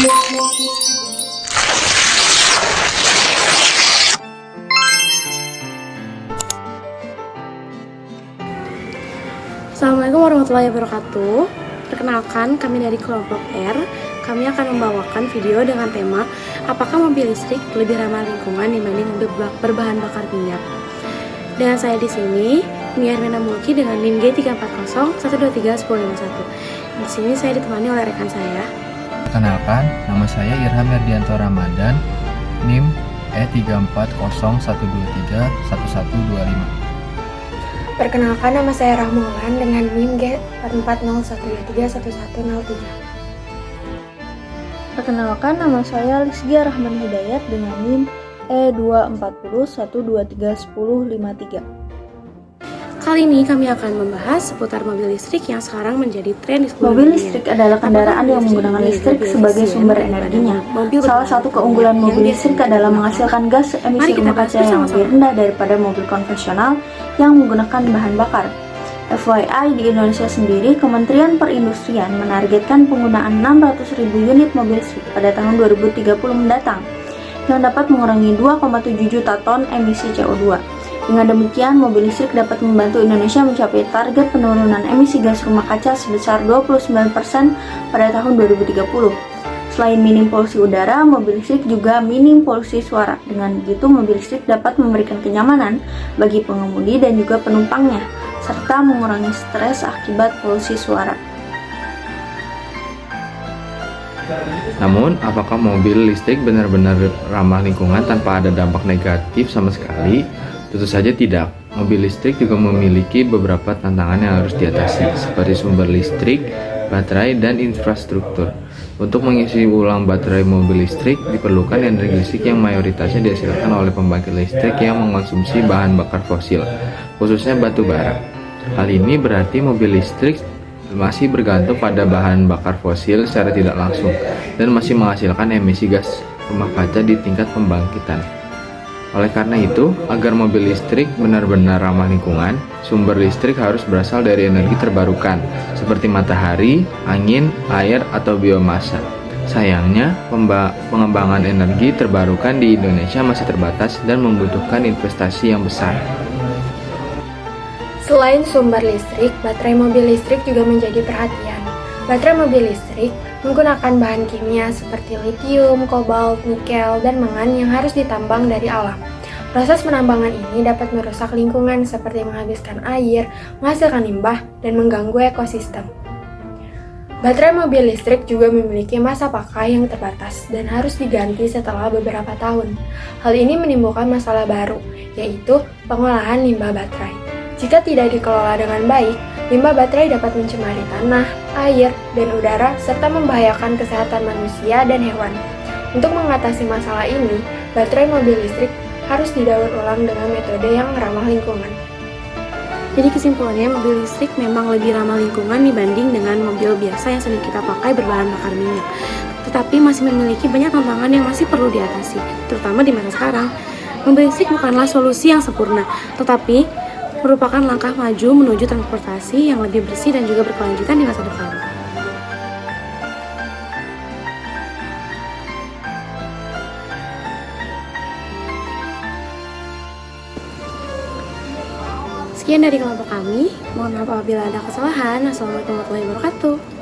Assalamualaikum warahmatullahi wabarakatuh. Perkenalkan, kami dari kelompok R. Kami akan membawakan video dengan tema apakah mobil listrik lebih ramah lingkungan dibanding mobil berbahan bakar minyak. Dengan saya di sini, Nia Hermina Mulki dengan NIM G3401231231051. Di sini saya ditemani oleh rekan saya. Perkenalkan, nama saya Irham Herdianto Ramadan, NIM E34012311125. Perkenalkan, nama saya Rahmulan dengan NIM G440131103. Perkenalkan, nama saya Lisgia Rahman Hidayat dengan NIM E24012311053. Kali ini kami akan membahas seputar mobil listrik yang sekarang menjadi tren di seluruh Mobil dunia. listrik adalah kendaraan yang menggunakan listrik sebagai sumber energinya. Salah satu keunggulan mobil listrik adalah menghasilkan gas emisi rumah kaca yang lebih rendah daripada mobil konvensional yang menggunakan bahan bakar. FYI, di Indonesia sendiri, Kementerian Perindustrian menargetkan penggunaan 600.000 unit mobil listrik pada tahun 2030 mendatang, yang dapat mengurangi 2,7 juta ton emisi CO2. Dengan demikian, mobil listrik dapat membantu Indonesia mencapai target penurunan emisi gas rumah kaca sebesar 29% pada tahun 2030. Selain minim polusi udara, mobil listrik juga minim polusi suara. Dengan begitu, mobil listrik dapat memberikan kenyamanan bagi pengemudi dan juga penumpangnya, serta mengurangi stres akibat polusi suara. Namun, apakah mobil listrik benar-benar ramah lingkungan tanpa ada dampak negatif sama sekali? Tentu saja tidak. Mobil listrik juga memiliki beberapa tantangan yang harus diatasi, seperti sumber listrik, baterai, dan infrastruktur. Untuk mengisi ulang baterai mobil listrik, diperlukan energi listrik yang mayoritasnya dihasilkan oleh pembangkit listrik yang mengkonsumsi bahan bakar fosil, khususnya batu bara. Hal ini berarti mobil listrik masih bergantung pada bahan bakar fosil secara tidak langsung dan masih menghasilkan emisi gas rumah kaca di tingkat pembangkitan. Oleh karena itu, agar mobil listrik benar-benar ramah lingkungan, sumber listrik harus berasal dari energi terbarukan, seperti matahari, angin, air, atau biomasa. Sayangnya, pengembangan energi terbarukan di Indonesia masih terbatas dan membutuhkan investasi yang besar. Selain sumber listrik, baterai mobil listrik juga menjadi perhatian. Baterai mobil listrik menggunakan bahan kimia seperti litium, kobalt, nikel, dan mangan yang harus ditambang dari alam. Proses penambangan ini dapat merusak lingkungan seperti menghabiskan air, menghasilkan limbah, dan mengganggu ekosistem. Baterai mobil listrik juga memiliki masa pakai yang terbatas dan harus diganti setelah beberapa tahun. Hal ini menimbulkan masalah baru, yaitu pengolahan limbah baterai. Jika tidak dikelola dengan baik, limbah baterai dapat mencemari tanah, air, dan udara, serta membahayakan kesehatan manusia dan hewan. Untuk mengatasi masalah ini, baterai mobil listrik harus didaur ulang dengan metode yang ramah lingkungan. Jadi kesimpulannya, mobil listrik memang lebih ramah lingkungan dibanding dengan mobil biasa yang sering kita pakai berbahan bakar minyak. Tetapi masih memiliki banyak tantangan yang masih perlu diatasi, terutama di masa sekarang. Mobil listrik bukanlah solusi yang sempurna, tetapi merupakan langkah maju menuju transportasi yang lebih bersih dan juga berkelanjutan di masa depan. Sekian dari kelompok kami. Mohon maaf apabila ada kesalahan. Assalamualaikum warahmatullahi wabarakatuh.